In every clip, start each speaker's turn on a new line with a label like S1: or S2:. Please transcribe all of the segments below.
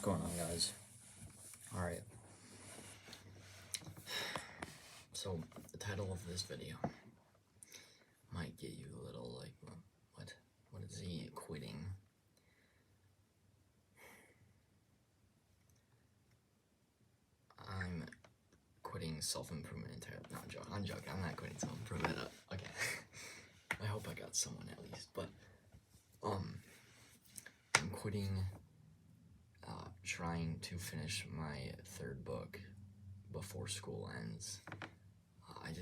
S1: What's going on, guys? Alright. So, the title of this video might get you a little like, what is he quitting? I'm quitting self-improvement entirely. No, I'm joking. I'm not quitting self-improvement. Okay. I hope I got someone at least. But, I'm quitting trying to finish my third book before school ends. I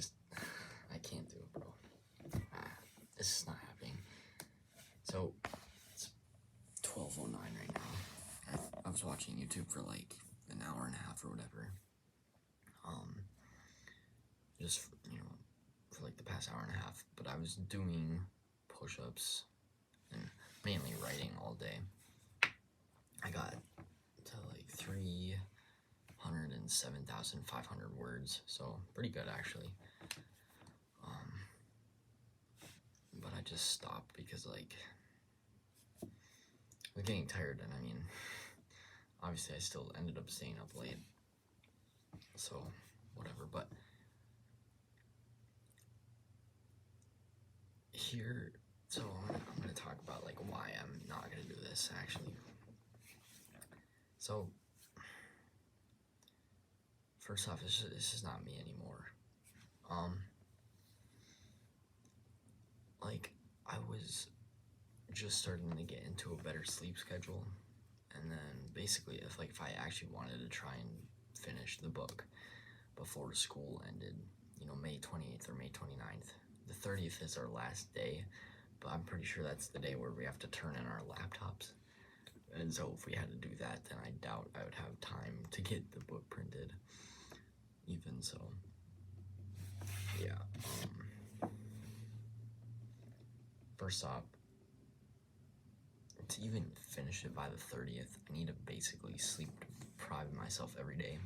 S1: can't do it, bro. This is not happening. So, it's 12:09 right now. I was watching YouTube for like an hour and a half or whatever. Just, for like the past hour and a half. But I was doing push-ups and mainly writing all day. I got to like 307,500 words, so pretty good actually. But I just stopped because like I was getting tired, and I mean, obviously I still ended up staying up late, so whatever. But here, so I'm gonna talk about like why I'm not gonna do this actually. So first off, this is not me anymore. Like, I was just starting to get into a better sleep schedule, and then basically if I actually wanted to try and finish the book before school ended, May 28th or May 29th, the 30th is our last day, but I'm pretty sure that's the day where we have to turn in our laptops. And so if we had to do that, then I doubt I would have time to get the book printed. Even so, yeah. First off, to even finish it by the 30th, I need to basically sleep deprive myself every day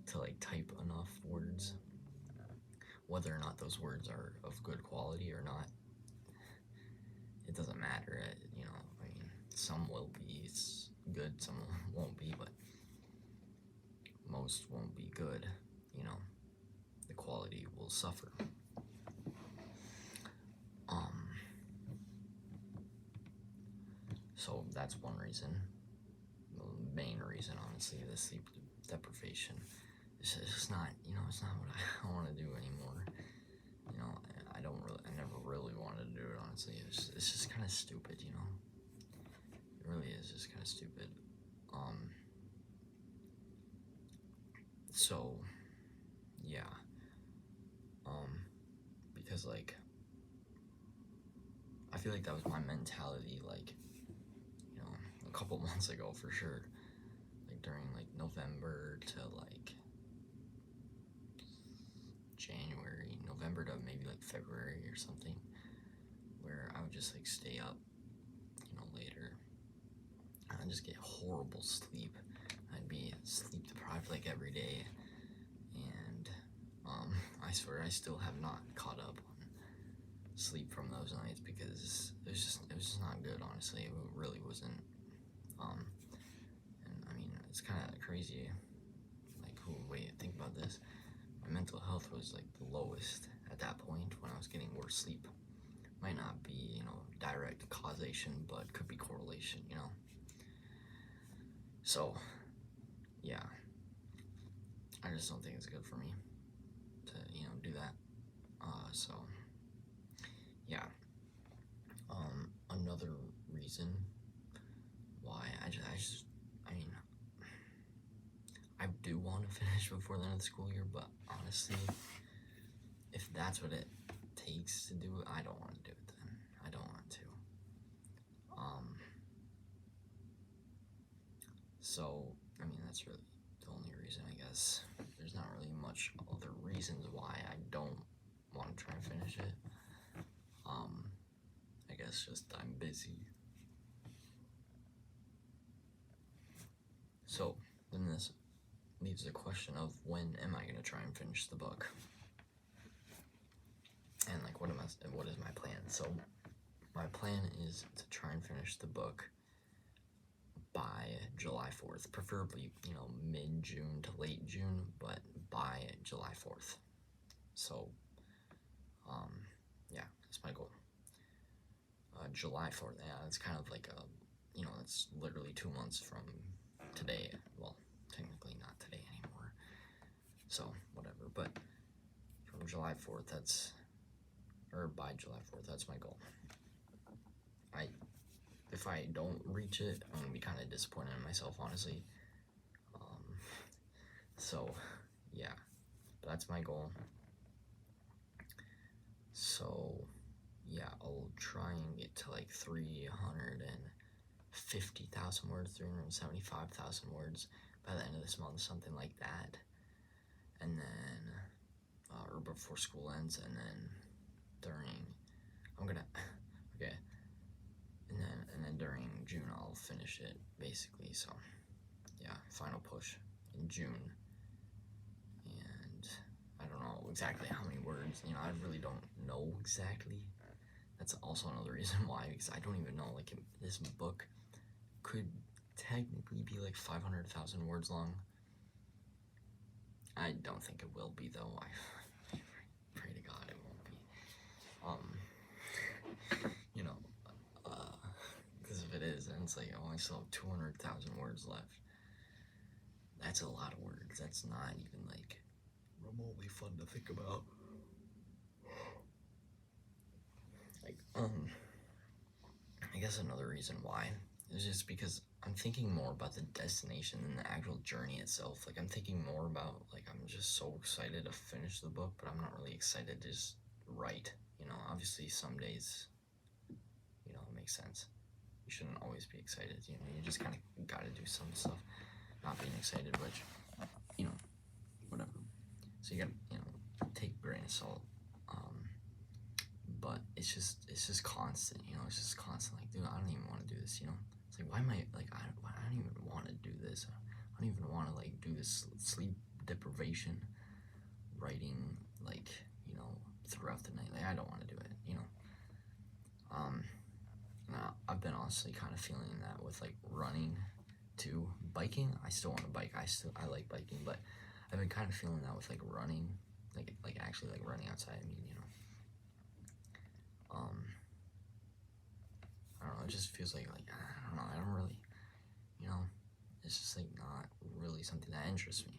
S1: to like type enough words. Whether or not those words are of good quality or not, it doesn't matter. I mean, some will be good, some won't be, but most won't be good. The quality will suffer. So that's one reason. The main reason, honestly, the sleep deprivation. It's just not, it's not what I want to do anymore. I never really wanted to do it, honestly. It's just kind of stupid, It really is just kind of stupid. So, yeah. Because, like, I feel like that was my mentality, like, a couple months ago for sure. Like, during, like, November to, like, November to maybe, like, February or something, where I would just, like, stay up, later. And I'd just get horrible sleep. I'd be sleep deprived, like, every day. And, I swear I still have not caught up on sleep from those nights because it was just not good, honestly. It really wasn't. And I mean, it's kind of crazy. Like, wait, think about this. My mental health was like the lowest at that point when I was getting worse sleep. Might not be, direct causation, but could be correlation, So, yeah. I just don't think it's good for me to, do that. So, yeah. Another reason why I do want to finish before the end of the school year, but honestly, if that's what it takes to do it, I don't want to do it then. I don't want to. So, I mean, that's really the only reason, I guess. There's not really much other reasons why I don't want to try and finish it. I guess just I'm busy. So, then this leaves the question of when am I going to try and finish the book? And like, what is my plan? So, my plan is to try and finish the book by July 4th, preferably, mid-June to late June, but by July 4th. So, yeah, that's my goal. July 4th, yeah, it's kind of like it's literally 2 months from today. Well, technically not today anymore, so whatever, but from July 4th, by July 4th, that's my goal. If I don't reach it, I'm gonna be kind of disappointed in myself, honestly. So, yeah, that's my goal. So, yeah, I'll try and get to like 350,000 words, 375,000 words by the end of this month, something like that. And then, or before school ends, and then okay, and then during June I'll finish it, basically. So, yeah, final push in June. And I don't know exactly how many words, I really don't know exactly. That's also another reason why, because I don't even know, like, this book could technically be like 500,000 words long. I don't think it will be, though. I pray to God it won't be. Because if it is, then it's like, oh, I still have 200,000 words left. That's a lot of words. That's not even like remotely fun to think about. Like, I guess another reason why is just because I'm thinking more about the destination than the actual journey itself. Like, I'm thinking more about, like, I'm just so excited to finish the book, but I'm not really excited to just write. Obviously some days, it makes sense. You shouldn't always be excited. You just kind of gotta do some stuff. Not being excited, which, whatever. So you gotta, take a grain of salt. But it's just constant, it's just constant. Like, dude, I don't even want to do this, It's like, why am I, like, I don't even want to do this. I don't even want to, like, do this sleep deprivation writing, like, throughout the night. Like, I don't want to do it, Now, I've been honestly kind of feeling that with, like, running too. Biking, I still want to bike. I like biking, but I've been kind of feeling that with, like, running, like actually, like, running outside. I mean, I don't know, it just feels like, I don't know, I don't really, it's just, like, not really something that interests me.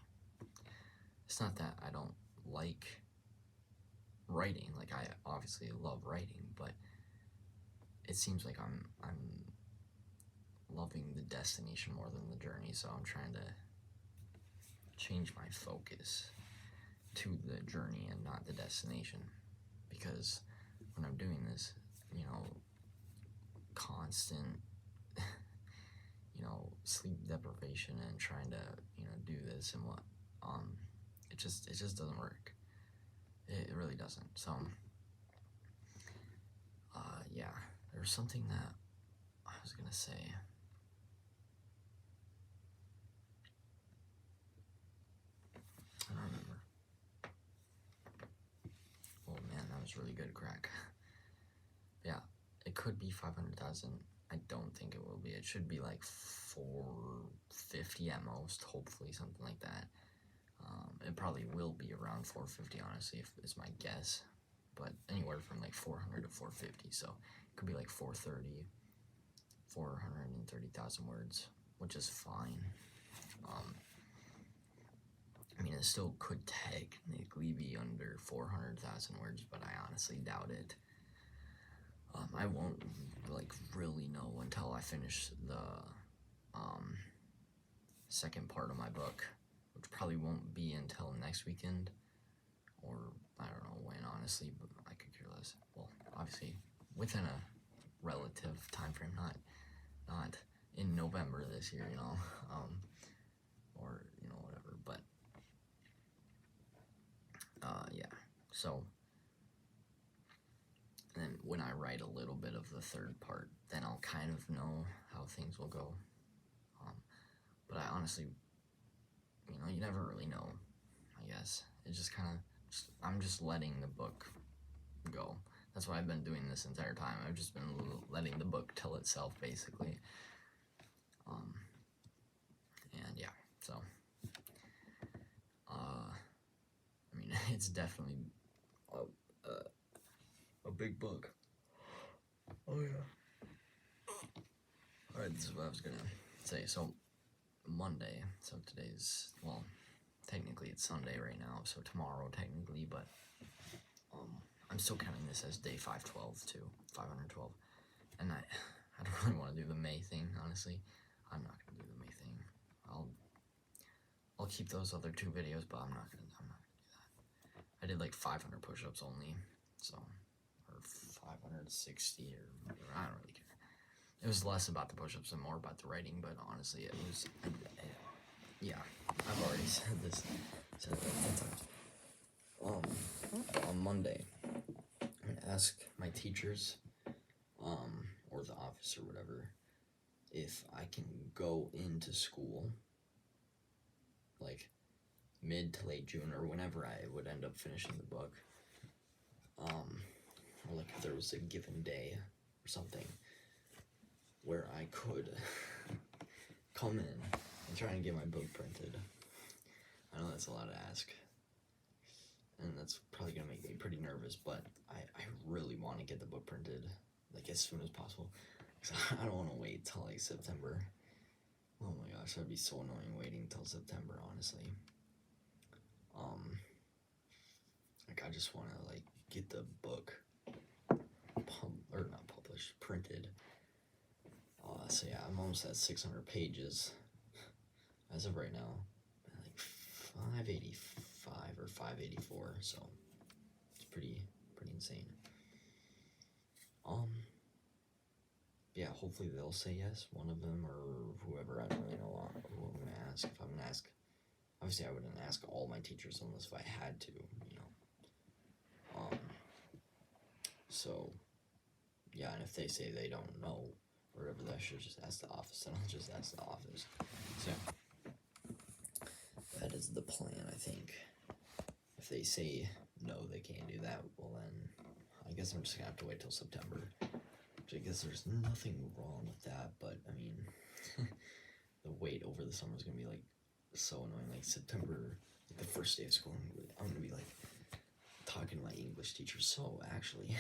S1: It's not that I don't like writing, like, I obviously love writing, but it seems like I'm loving the destination more than the journey, so I'm trying to change my focus to the journey and not the destination, because when I'm doing this, constant, sleep deprivation and trying to, do this and what, it just doesn't work. It really doesn't. So, yeah, there was something that I was gonna say. I don't remember. Oh man, that was really good, crack. Yeah, it could be 500,000. I don't think it will be. It should be like 450 at most, hopefully, something like that. It probably will be around 450, honestly, if it's my guess. But anywhere from like 400 to 450, so it could be like 430,000 words, which is fine. I mean, it still could technically be under 400,000 words, but I honestly doubt it. I won't, like, really know until I finish the second part of my book, which probably won't be until next weekend, or I don't know when, honestly, but I could care less. Well, obviously, within a relative time frame, not in November this year, or, whatever, but, yeah, so, and then when I write a little bit of the third part, then I'll kind of know how things will go. But I honestly, you never really know, I guess. It's just kind of, I'm just letting the book go. That's what I've been doing this entire time. I've just been letting the book tell itself, basically. So, I mean, it's definitely a big book. Oh yeah. Alright, this is what I was gonna say. So, Monday, so today's, well, technically it's Sunday right now, so tomorrow technically, but I'm still counting this as day 512 too, 512. And I don't really want to do the May thing, honestly. I'm not gonna do the May thing. I'll keep those other 2 videos, but I'm not gonna do that. I did like 500 push-ups only, so, or 560 or whatever, I don't really care. It was less about the push-ups and more about the writing, but honestly, it was, yeah, I've already said this, said it like 10 times. On Monday, I'm gonna ask my teachers, or the office or whatever, if I can go into school, like, mid to late June, or whenever I would end up finishing the book, or like if there was a given day or something, where I could come in and try and get my book printed. I know that's a lot to ask, and that's probably gonna make me pretty nervous, but I really want to get the book printed, like, as soon as possible, because I don't want to wait till like September. Oh my gosh, that'd be so annoying waiting till September, honestly. Like, I just want to like get the book not published, printed. So yeah, I'm almost at 600 pages as of right now, like 585 or 584, so it's pretty insane. Yeah, hopefully they'll say yes, one of them or whoever. I don't really know who I'm gonna ask. If I'm gonna ask, obviously I wouldn't ask all my teachers unless if I had to, you know. So yeah, and if they say they don't know or whatever, I should just ask the office, and I'll just ask the office. So that is the plan, I think. If they say no, they can't do that, well then I guess I'm just gonna have to wait till September. Which I guess there's nothing wrong with that, but I mean, the wait over the summer is gonna be like so annoying. Like September, like the first day of school, I'm gonna be like talking to my English teacher. So actually,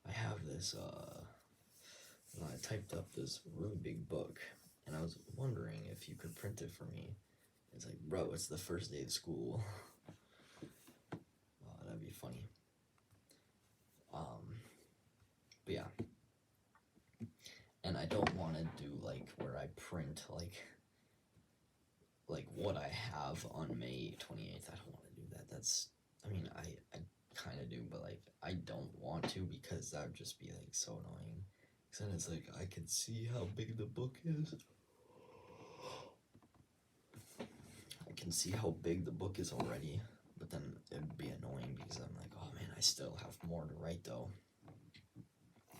S1: I have this. I typed up this really big book, and I was wondering if you could print it for me. It's like, bro, it's the first day of school. That'd be funny. But yeah. And I don't want to do like where I print like what I have on May 28th. I don't want to do that. That's, I mean, I kind of do, but like I don't want to, because that would just be like so annoying. Because then it's like I can see how big the book is. I can see how big the book is already, but then it'd be annoying because I'm like, oh man, I still have more to write though.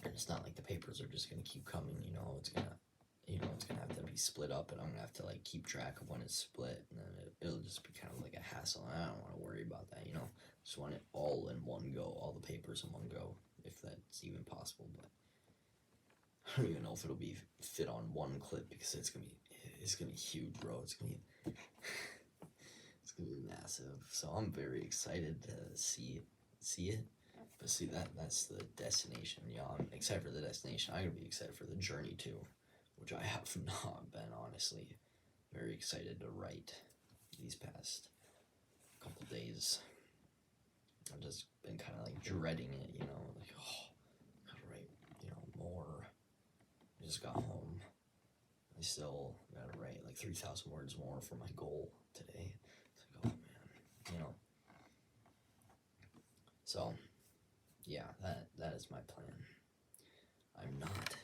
S1: And it's not like the papers are just gonna keep coming, you know. It's gonna have to be split up, and I'm gonna have to like keep track of when it's split, and then it'll just be kind of like a hassle. And I don't want to worry about that, you know. Just want it all in one go, all the papers in one go, if that's even possible. But I don't even know if it'll be fit on one clip, because it's gonna be huge, bro. It's gonna be massive. So I'm very excited to see it. But see, that's the destination. Yeah, I'm excited for the destination. I'm gonna be excited for the journey too, which I have not been, honestly. Very excited to write these past couple days. I've just been kind of like dreading it, you know, like, oh, gotta write, you know, more. I just got home. I still gotta write like 3,000 words more for my goal today. It's like, oh man, you know. So yeah, that is my plan. I'm not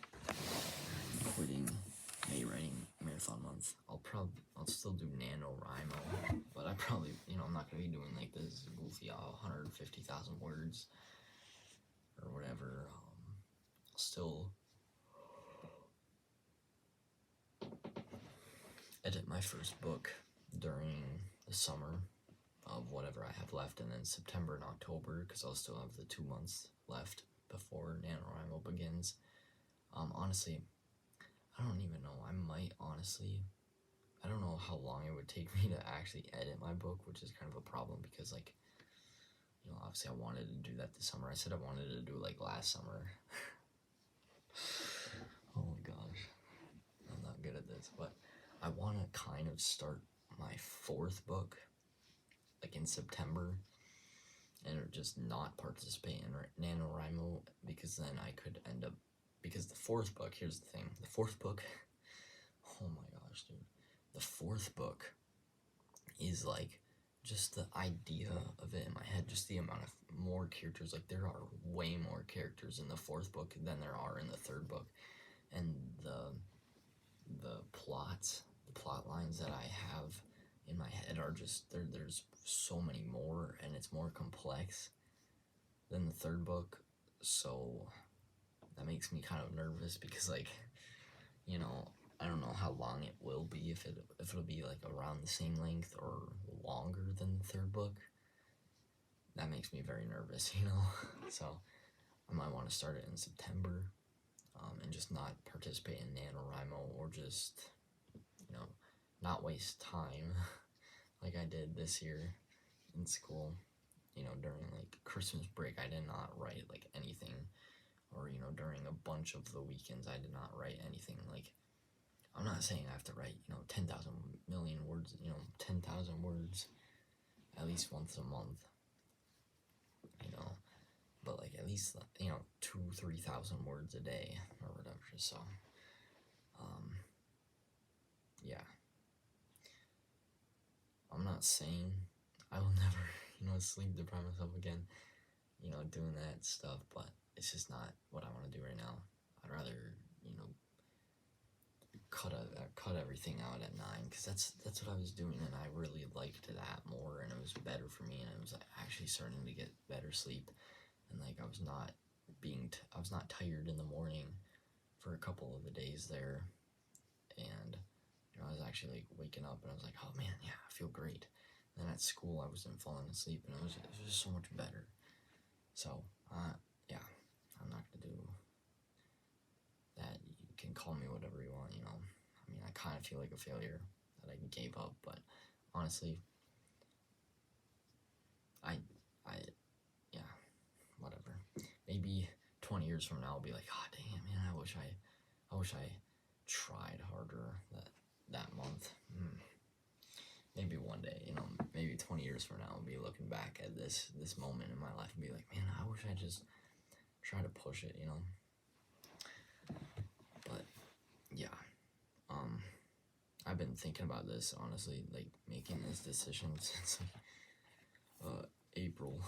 S1: quitting May Writing Marathon Month. I'll still do NaNoWriMo, but I probably, you know, I'm not gonna be doing like this goofy 150,000 words or whatever. I'll still edit my first book during the summer of whatever I have left, and then September and October, because I'll still have the 2 months left before NaNoWriMo begins. Honestly, I don't even know. I might honestly, I don't know how long it would take me to actually edit my book, which is kind of a problem because, like, you know, obviously I wanted to do that this summer. I said I wanted to do it like last summer. Oh my gosh, I'm not good at this, but I want to kind of start my fourth book like in September and just not participate in NaNoWriMo because then I could end up, because the fourth book, here's the thing, the fourth book, oh my gosh, dude, the fourth book is like just the idea of it in my head, just the amount of more characters, like there are way more characters in the fourth book than there are in the third book, and the plot lines that I have in my head are just there's so many more, and it's more complex than the third book, so that makes me kind of nervous because, like, you know, I don't know how long it will be, if it'll be like around the same length or longer than the third book. That makes me very nervous, you know. So I might want to start it in September, and just not participate in NaNoWriMo, or just, you know, not waste time like I did this year in school. You know, during like Christmas break, I did not write like anything, or, you know, during a bunch of the weekends, I did not write anything. Like, I'm not saying I have to write, you know, 10,000 million words, you know, 10,000 words at least once a month, you know, but like at least, you know, 2-3,000 words a day or whatever. So, yeah, I'm not saying I will never, you know, sleep deprive myself again, you know, doing that stuff, but it's just not what I want to do right now. I'd rather, you know, cut everything out at 9, because that's what I was doing, and I really liked that more, and it was better for me, and I was actually starting to get better sleep, and like I was not tired in the morning for a couple of the days there, and, you know, I was actually like waking up and I was like, oh man, yeah, I feel great. And then at school I wasn't falling asleep, and it was just so much better. So yeah, I'm not gonna do that. You can call me whatever you want, you know. I mean, I kind of feel like a failure that I gave up, but honestly, I, yeah, whatever. Maybe 20 years from now, I'll be like, oh damn, man, I wish I tried harder that month. Maybe one day, you know, maybe 20 years from now, I'll be looking back at this moment in my life and be like, man, I wish I just tried to push it, you know. But yeah, I've been thinking about this, honestly, like making this decision since like April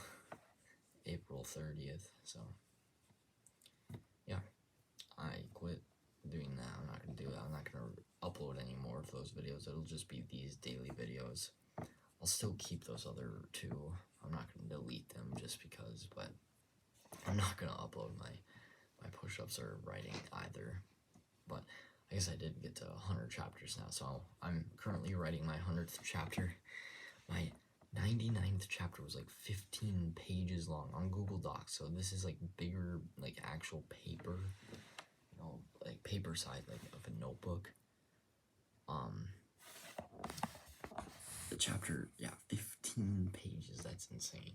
S1: 30th. So yeah, I quit doing that. I'm not gonna do that. I'm not gonna upload any more of those videos. It'll just be these daily videos. I'll still keep those other two. I'm not gonna delete them just because, but I'm not gonna upload my push-ups or writing either. But I guess I did get to 100 chapters now, so I'm currently writing my 100th chapter. My 99th chapter was like 15 pages long on Google Docs, so this is like bigger, like actual paper, you know, like paper side, like of a notebook. The chapter, yeah, 15 pages. That's insane.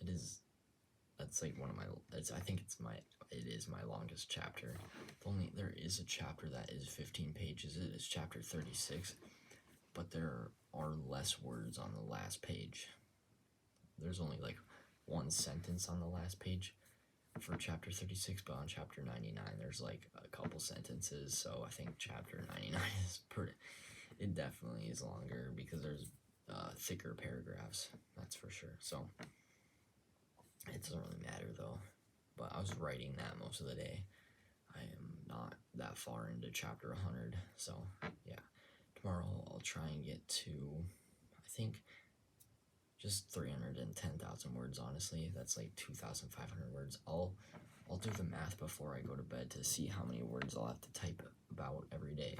S1: That's like one of my. I think it is my longest chapter. If only there is a chapter that is 15 pages. It is chapter 36, but there are less words on the last page. There's only like one sentence on the last page for chapter 36, but on chapter 99 there's like a couple sentences, so I think chapter 99 is pretty, it definitely is longer because there's thicker paragraphs, that's for sure. So it doesn't really matter though, but I was writing that most of the day. I am not that far into chapter 100, so yeah, tomorrow I'll try and get to, I think, just 310,000 words, honestly. That's like 2,500 words. I'll do the math before I go to bed to see how many words I'll have to type about every day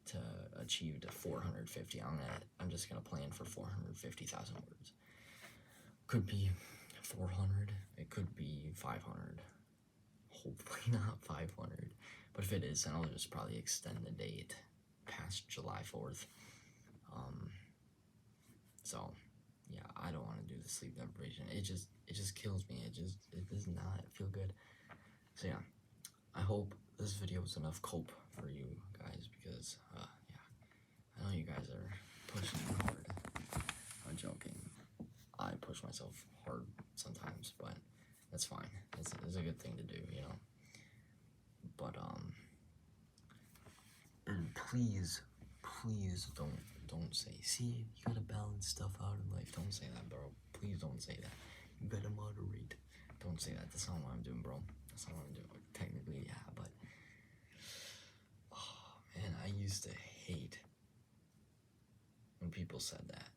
S1: to achieve to 450. I'm just gonna plan for 450,000 words. Could be 400. It could be 500. Hopefully not 500. But if it is, then I'll just probably extend the date past July 4th. So yeah, I don't want to do the sleep deprivation. It just kills me. It does not feel good. So yeah, I hope this video was enough cope for you guys, because yeah, I know you guys are pushing me hard. I'm joking. I push myself hard sometimes, but that's fine. It's a good thing to do, you know. But and please don't say, see, you gotta balance stuff out in life. Don't say that, bro. Please don't say that. You gotta moderate. Don't say that. That's not what I'm doing, bro. That's not what I'm doing. Technically, yeah, but oh man, I used to hate when people said that.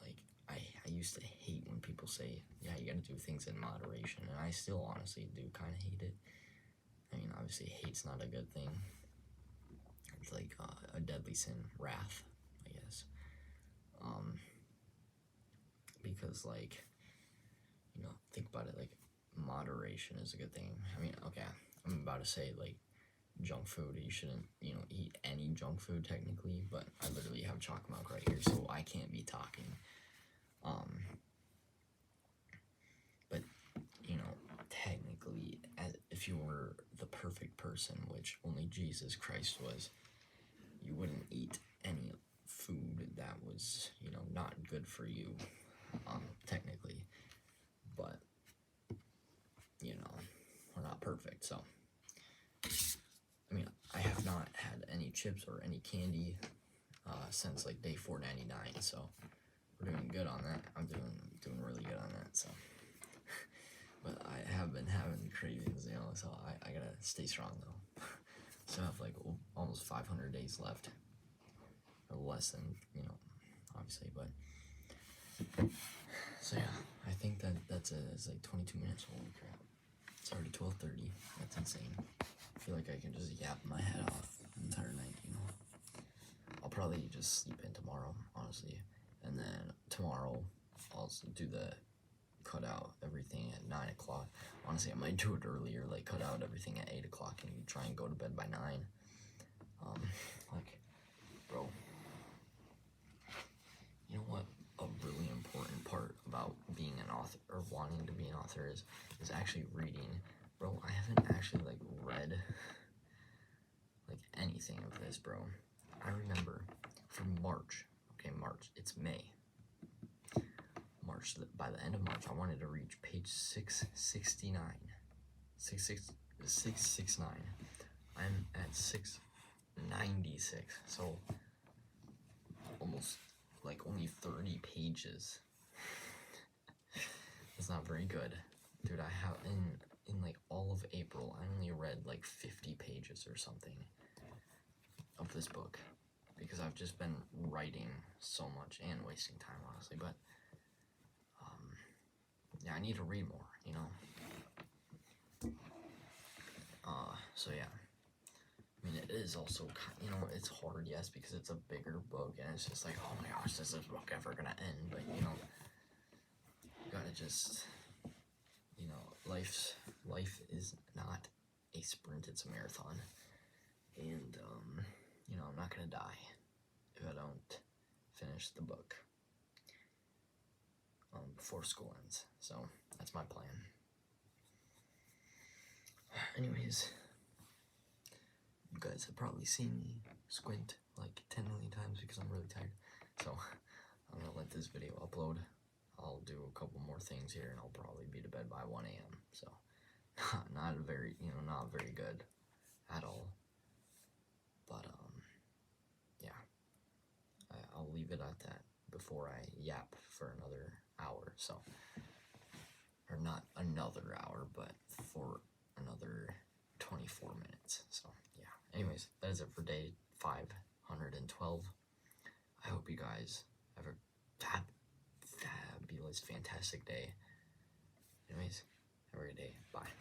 S1: Like, I used to hate when people say, yeah, you gotta do things in moderation, and I still honestly do kind of hate it. I mean, obviously, hate's not a good thing. It's like a deadly sin, wrath, I guess. Because, like, you know, think about it, like, moderation is a good thing. I mean, okay, I'm about to say, like, junk food, you shouldn't, you know, eat any junk food technically, but I literally have chocolate milk right here, so I can't be talking. But, you know, technically, as if you were the perfect person, which only Jesus Christ was, you wouldn't eat any food that was, you know, not good for you, technically. But, you know, we're not perfect, so. I mean, I have not had any chips or any candy since like day 499, so we're doing good on that. I'm doing really good on that, so. But I have been having cravings, you know, so I gotta stay strong though. Still have like almost 500 days left, or less than, you know, obviously, but. So yeah, I think that's it. It's like 22 minutes. Holy crap! It's already 12:30. That's insane. I feel like I can just yap my head off the entire night, you know. I'll probably just sleep in tomorrow, honestly, and then tomorrow I'll do the cut out everything at 9 o'clock. Honestly, I might do it earlier, like cut out everything at 8 o'clock and try and go to bed by 9. Like, bro, you know what a really important part about being an author, or wanting to be an author, is actually reading. Bro, I haven't actually like read like anything of this, bro. I remember from March, it's May. March, by the end of March, I wanted to reach page 669. 669. I'm at 696, so almost like only 30 pages. It's not very good. Dude, I have, in like all of April, I only read like 50 pages or something of this book, because I've just been writing so much and wasting time, honestly. But yeah, I need to read more, you know. So yeah, I mean, it is also, you know, it's hard, yes, because it's a bigger book, and it's just like, oh my gosh, is this book ever gonna end? But you know, you gotta just, you know, life is not a sprint, it's a marathon. And you know, I'm not gonna die if I don't finish the book before school ends. So that's my plan. Anyways, you guys have probably seen me squint like 10 million times because I'm really tired. So I'm gonna let this video upload. I'll do a couple more things here, and I'll probably be to bed by 1 a.m. So not very, you know, not very good at all. But yeah, I'll leave it at that before I yap for another hour. So, or not another hour, but for another 24 minutes. So yeah. Anyways, that is it for day 512. I hope you guys have a fabulous, fantastic day. Anyways, have a great day. Bye.